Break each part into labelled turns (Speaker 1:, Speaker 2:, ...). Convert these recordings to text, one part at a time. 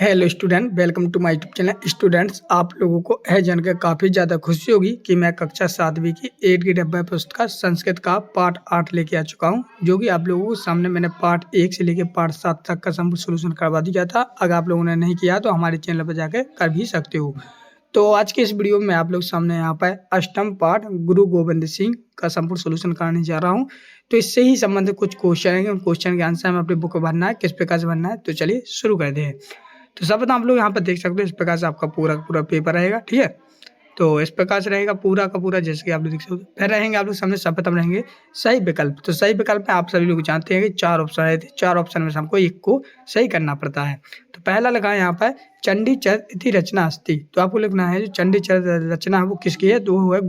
Speaker 1: Hello student, welcome to my YouTube channel. Students, आप लोगों को यह जानकर काफ़ी ज़्यादा खुशी होगी कि मैं कक्षा 7वीं की 8 की डब्बा पुस्तक का संस्कृत का पार्ट 8 लेके आ चुका हूं, जो कि आप लोगों को सामने मैंने पार्ट 1 से लेकर पार्ट 7 तक का संपूर्ण सोल्यूशन करवा दिया था। अगर आप लोगों ने नहीं किया तो हमारे चैनल पर जाकर कर भी सकते हो। तो आज के इस वीडियो में आप लोग सामने यहाँ पर अष्टम पाठ गुरु गोविंद सिंह का संपूर्ण सोल्यूशन कराने जा रहा हूँ। तो इससे ही संबंधित कुछ क्वेश्चन है, उन क्वेश्चन के आंसर हमें अपनी बुक में भरना है, किस प्रकार से भरना है। तो चलिए शुरू करते हैं। तो सर्वप्रथम आप लोग यहाँ पर देख सकते हो, इस प्रकार से आपका पूरा का पूरा पेपर रहेगा। ठीक है, तो इस प्रकार से रहेगा पूरा का पूरा, जैसे कि आप लोग देख सकते हो। फिर रहेंगे आप लोग सामने सर्वप्रथम रहेंगे सही विकल्प। तो सही विकल्प में आप सभी लोग जानते हैं कि 4 ऑप्शन रहते हैं, 4 ऑप्शन में से हमको एक को सही करना पड़ता है। तो पहला लगा है यहाँ पर चंडी चरित इति रचना अस्ति। तो आपको लिखना है जो चंडी चरित रचना है वो किसकी है, तो वो है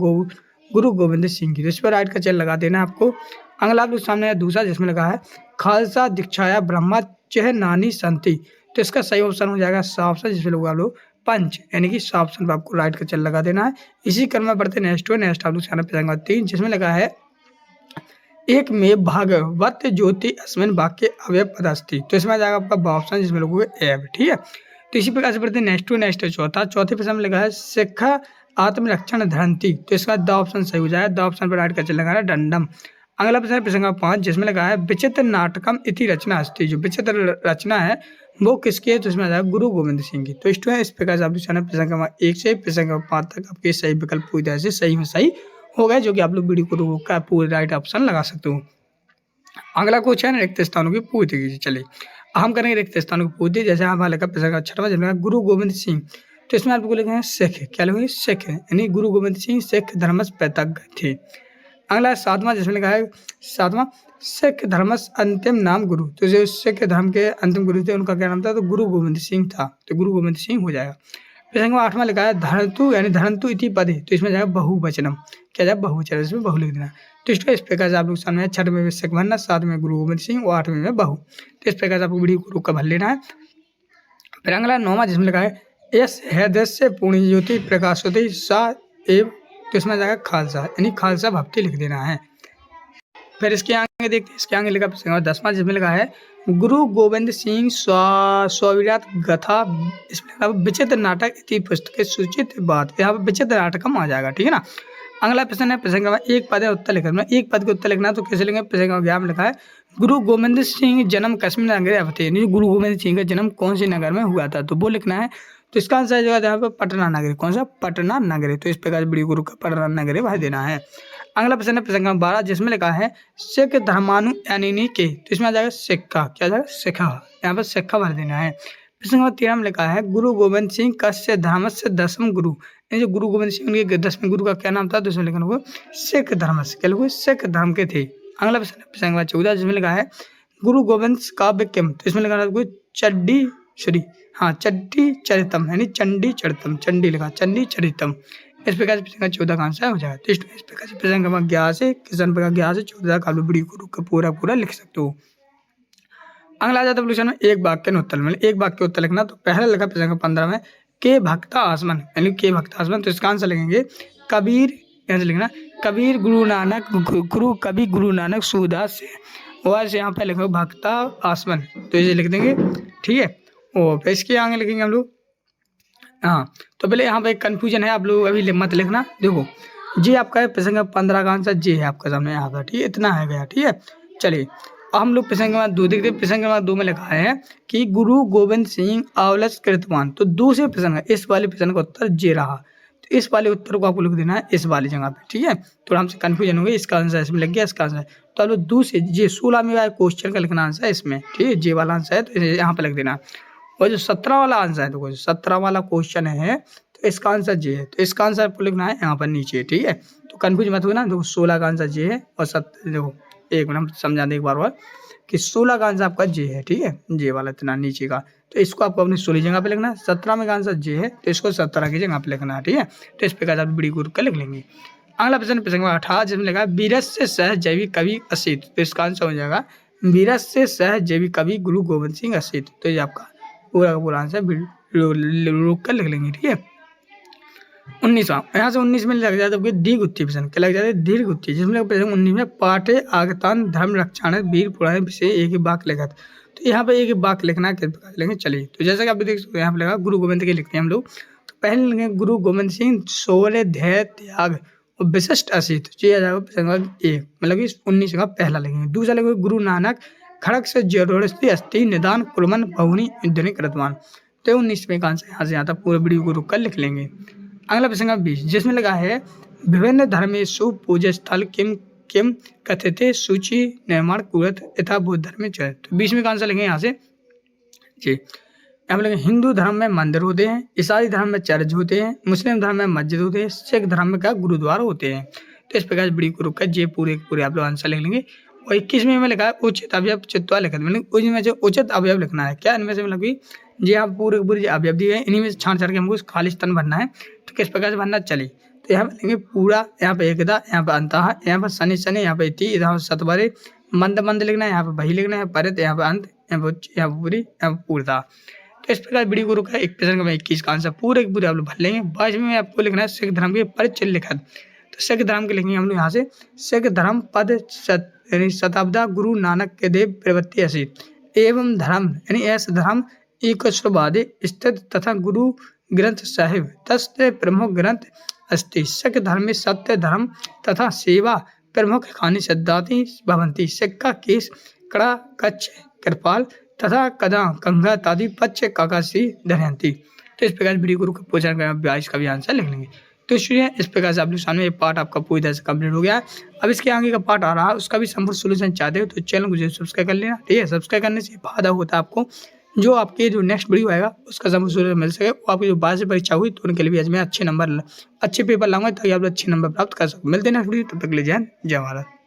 Speaker 1: गुरु गोविंद सिंह की। तो इस पर राइट का चेन लगा देना है आपको। अगला आप लोग सामने है दूसरा, जिसमें लगा है खालसा दीक्षाया ब्रह्मचर्य नानी संति। तो इसका सही ऑप्शन हो जाएगा सा ऑप्शन, जिसमें लोग आप लोग पंच, यानी कि सा ऑप्शन पर आपको राइट का चल लगा देना है। इसी क्रम में बढ़ते नेक्स्ट आप लोग पे जाएंगे 3, जिसमें लगा है एक में भागवत ज्योति अस्मिन वाक्य अवय पदस्ति। तो इसमें आ जाएगा आपका बा ऑप्शन, जिसमें लोगों एव। ठीक है, तो इसी प्रकार से बढ़ते नेक्स्ट चौथे प्रश्न में लगा है शिक्षा आत्मरक्षण धरंती। तो इसका द ऑप्शन सही हो जाएगा, द ऑप्शन पर राइट का चल लगा है दंडम। अगला प्रश्न प्रसंग 5, जिसमें लगा है विचित्र नाटकम इति रचना अस्ति। जो विचित्र रचना है वो किसकी है, तो इसमें आ जाएगा गुरु गोविंद सिंह की। तो इस प्रकार से आप प्रसंग 1 से प्रसंग 5 तक आपके सही विकल्प पूरी तरह से सही में सही हो गए, जो कि आप लोग वीडियो को रोक कर पूरे राइट ऑप्शन लगा सकते हो। अगला क्वेश्चन रिक्त स्थानों की पूर्ति कीजिए। चलिए हम करेंगे रिक्त स्थानों की पूर्ति। जैसे हमारा लगा प्रसंग 6वां, जिसमें गुरु गोविंद सिंह। तो इसमें आपको लिखे हैं सिख। क्या लिखेंगे, सिख, यानी गुरु गोविंद सिंह सिख धर्मस पैतज्ञ थे। अगला 7वां, जिसमें लिखा है 7वां सिख धर्मस अंतिम नाम गुरु। तो जो सिख धर्म के अंतिम गुरु थे उनका क्या नाम था, तो गुरु गोविंद सिंह था। तो गुरु गोविंद सिंह हो जाएगा। प्रसंग 8वां लिखा है धरतु, यानी धरंतु इति पदे। तो इसमें जाएगा बहुवचनम। क्या जाए, बहुवचन, इसमें बहु लिख देना। तो इस प्रकार से आप लोग सामने 6वें में सिख भरना, 7वें में गुरु गोविंद सिंह और 8वें में बहु। तो इस प्रकार से आपको वीडियो को रोक कर भर लेना है। फिर अगला 9वां, जिसमें लिखा है यस हृदय पूर्ण ज्योति प्रकाशोति सा एव। तो इसमें जाएगा खालसा, यानी खालसा भक्ति लिख देना है। फिर इसके आगे देखते हैं, इसके आगे लिखा 10वां, जिसमें लिखा है गुरु गोविंद सिंह स्वविराट गथा। इसमें लिखा विचित्र नाटक इति पुस्तक सूचित बात। यहाँ पर विचित्र नाटकम आ जाएगा। ठीक है ना। अगला प्रश्न है प्रसंग में एक पद उत्तर लिखना। एक पद के उत्तर लिखना, तो कैसे लिखेंगे। प्रसंग 11 में लिखा है गुरु गोविंद सिंह जन्म कश्मीर नगर अवधि। गुरु गोविंद सिंह का जन्म कौन से नगर में हुआ था, तो वो लिखना है। तो इसका आंसर जो है यहाँ पर पटना नगरी। कौन सा, पटना नगरी। तो इस प्रकार बड़ी गुरु का पटना नगरी भर देना है। अगला प्रश्न है प्रसंग 12, जिसमें लिखा है सिख धर्मानु यानी के। तो इसमें आ जाएगा सिक्का। क्या जाएगा, सिक्का। यहाँ पर सिक्का भर देना है। प्रसंग 13 में लिखा है गुरु गोविंद सिंह कस्य धर्म से 10वें गुरु। जो गुरु गोविंद सिंह उनके 10वें गुरु का क्या नाम था, तो इसमें लिखा होगा सिख धर्म से। क्या लिखो, सिख धर्म के थे। अगला प्रसंग 14, जिसमें लिखा है गुरु गोविंद काव्य किम। तो इसमें लिखा है चड्डी श्री, हाँ चंडी चरितम, यानी चंडी चरितम। चंडी लिखा, चंडी चरितम। इस प्रकार से प्रसंग 14 का आंसर हो जाएगा। तो इस प्रकार से प्रसंग 11 से किसान प्रकार 11 से 14 का वीडियो को रुक पूरा पूरा लिख सकते हो। अगला आ जाता है प्रश्न में एक वाक्य उत्तर में, एक वाक्य उत्तर लिखना। तो पहला लिखा प्रसंग 15 में के भक्ता आसमन, यानी के भक्ता आसमन। तो इसका आंसर लिखेंगे कबीर। ऐसे लिखना कबीर गुरु नानक कवि गुरु नानक सूरदास से, और यहाँ पे लिखो भक्ता आसमन। तो इसे लिख देंगे। ठीक है, और फिर इसके आगे लिखेंगे हम लोग। हाँ, तो पहले यहाँ पे एक कन्फ्यूजन है, आप लोग अभी मत लिखना। देखो जी आपका प्रसंग 15 का आंसर जी है आपका सामने यहाँ पर। ठीक है, इतना है गया। ठीक है, चलिए हम लोग प्रसंग 2 देखते हैं। प्रसंग 2 में लिखा है कि गुरु गोविंद सिंह आवलस कृतवान। तो दूसरे प्रसंग, इस वाले प्रश्न का उत्तर जे रहा। तो इस वाले उत्तर को आपको लिख देना है इस वाली जगह पे। ठीक है, थोड़ा हमसे कन्फ्यूजन हो गई, इसका आंसर इसमें लग गया, इसका आंसर। तो आप लोग दूसरे जे 16 में क्वेश्चन का लिखना आंसर इसमें। ठीक है, जे वाला आंसर है तो यहाँ पे लिख देना। और जो 17 वाला आंसर है, तो 17 वाला क्वेश्चन है तो इसका आंसर जे है। तो इसका आंसर आपको लिखना है यहाँ पर नीचे। ठीक है, तो कन्फ्यूज मत होना। देखो 16 का आंसर जे है और देखो एक मिनट हम समझा दें एक बार कि 16 का आंसर आपका जे है। ठीक है, जे वाला इतना नीचे का। तो इसको आपको अपनी 16 जगह पे लिखना है। 17 में का आंसर जे है तो इसको 17 की जगह पे लिखना है। ठीक है, तो इस प्रकार आप बड़ी गुरु का लिख लेंगे। अगला प्रश्न प्रसंग 18, जिसमें लिखा है बीरस से सह जैविक कवि असित। तो इसका आंसर हो जाएगा बीरस से सह जैविक कवि गुरु गोविंद सिंह असित। तो ये आपका पूरा का पूरा आंसर रोक कर लिख लेंगे। ठीक है, 19वां, यहाँ से 19 में लग जाता है दीर्घ उत्ती प्रश्न। क्या लग जाता है, दीर्घ उत्ती। जिसमें 19 में पाठे आगतान धर्म रक्षाण वीर पुराण विषय एक ही वाक्य लिखा था। तो यहाँ पे एक वाक्य लिखना है, किस प्रकार से लिखेंगे चलिए। तो जैसा कि आप देख सकते हैं यहाँ पे लगा गुरु गोविंद के लिखते हैं हम लोग। तो पहले लिखेंगे गुरु गोविंद सिंह शौर्य धैर्य त्याग और विशिष्ट असित, तो ये आ जाएगा प्रश्न नंबर 1, मतलब कि 19 का पहला लिखेंगे। दूसरा लिखेंगे गुरु नानक खड़ग से जरोस्ती अस्थि निदान कुरमन बहुनी ध्वनि कृतवान, तो 19वें का आंसर यहाँ से आता, पूरे वीडियो को रुक कर लिख लेंगे। अगला प्रश्न नंबर 20 जिसमें लगा है विभिन्न धर्मेषु पूज्य स्थल किम किम कथ्यते सूची निर्माण कुरत यथा बौद्ध धर्म में। तो 20वें का आंसर लिखेंगे यहाँ से जी। यहाँ पर लिखेंगे हिंदू धर्म में मंदिर होते हैं, ईसाई धर्म में चर्च होते हैं, मुस्लिम धर्म में मस्जिद होते हैं, सिख धर्म में क्या गुरुद्वारा होते हैं। तो इस प्रकार वीडियो को रुक कर ये पूरे आप लोग आंसर लिख लेंगे। और 21वें में लिखा है उचित अवयव चित्वा लिखित, मतलब उसमें जो उचित अवयव लिखना है, क्या इनमें से मतलब कि जी आप पूरे अवयव दिए हैं, इन्हीं में से छांट के हमको खाली स्थान भरना है। तो किस प्रकार से भरना चलिए। तो यहाँ पे लेंगे पूरा, यहाँ पे एकदा, यहाँ पे अंतः, यहाँ पर शनि शनि, यहाँ पे इति, यहाँ पे सतवरे, मंद मंद लिखना है, यहाँ पे वही लिखना है, परत, यहाँ पे अंत, यहाँ पे उच्च, यहाँ पे पूरी, यहाँ पे पूर्णता। तो इस प्रकार वीडियो को रुका एक प्रश्न का 21 का आंसर पूरे आप लोग भर लेंगे। 22वें में आपको लिखना है सिख धर्म के परिचय लिखत, तो सिख धर्म के लिखेंगे हम लोग यहाँ से सिख धर्म पद शताब्दा गुरु नानक के देव प्रवृत्ति असी एवं धर्म यानी ऐसा धर्म एक स्ववादे स्थित तथा गुरु ग्रंथ साहिब तस्य प्रमुख ग्रंथ अस्ति। सिख धर्म में सत्य धर्म तथा सेवा प्रमुख खानी सिद्धाति भवंती। सिक्का केस कड़ा कच्छ कृपाल तथा कदा कंगा तादि पच्च काकासी धरयंती। तो इस प्रकार वीडियो को पूछा गया 22 का भी आंसर लिख लेंगे। तो शुरू इस प्रकार से आप लोग सामने ये पार्ट आपका पूरी तरह से कंप्लीट हो गया है। अब इसके आगे का पार्ट आ रहा है, उसका भी संपूर्ण सोल्यूशन चाहते हो तो चैनल को जरूर सब्सक्राइब कर लेना, ठीक है। सब्सक्राइब करने से फायदा होता है आपको, जो आपके जो नेक्स्ट वीडियो आएगा उसका संपूर्ण सोल्यूशन मिल सके। वो आपकी जो 12 से परीक्षा हुई तो उनके लिए भी आज मैं अच्छे पेपर लाऊंगा ताकि आप लोग अच्छे नंबर प्राप्त कर सको। मिलते हैं नेक्स्ट वीडियो, तब तक ले जय भारत।